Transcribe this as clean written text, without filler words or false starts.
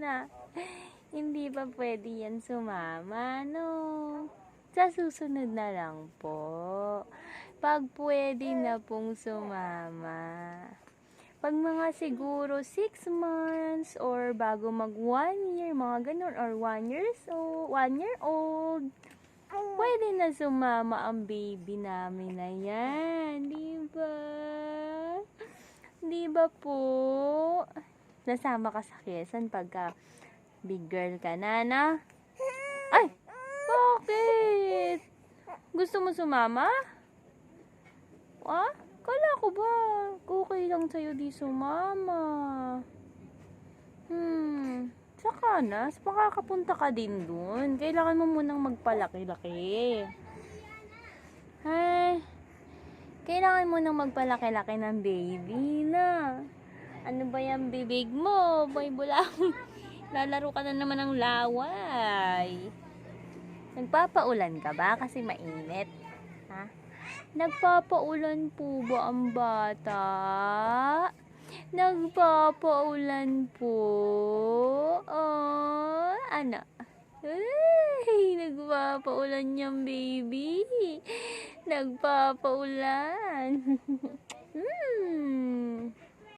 Na, hindi ba pwede yan sumama, no? Sa susunod na lang po. Pag pwede na pong sumama. Pag mga siguro 6 months or bago mag 1 year, mga ganun, or 1 year old, pwede na sumama ang baby namin na yan. Diba? Diba po? Nasama ka sa Quezon pagka big girl ka na, na? Ay! Bakit? Gusto mo sumama? Ah? Kala ko ba, okay lang sa'yo di sumama. Saka na, makakapunta ka din dun. Kailangan mo munang magpalaki-laki. Ay, kailangan mo nang magpalaki-laki ng baby na. Ano ba yung bibig mo? Boy bulang. Lalaro ka na naman ng laway. Nagpapaulan ka ba? Kasi mainit. Ha? Nagpapaulan po ba ang bata? Nagpapaulan po? Oh, ano? Ay, nagpapaulan yung baby. Nagpapaulan.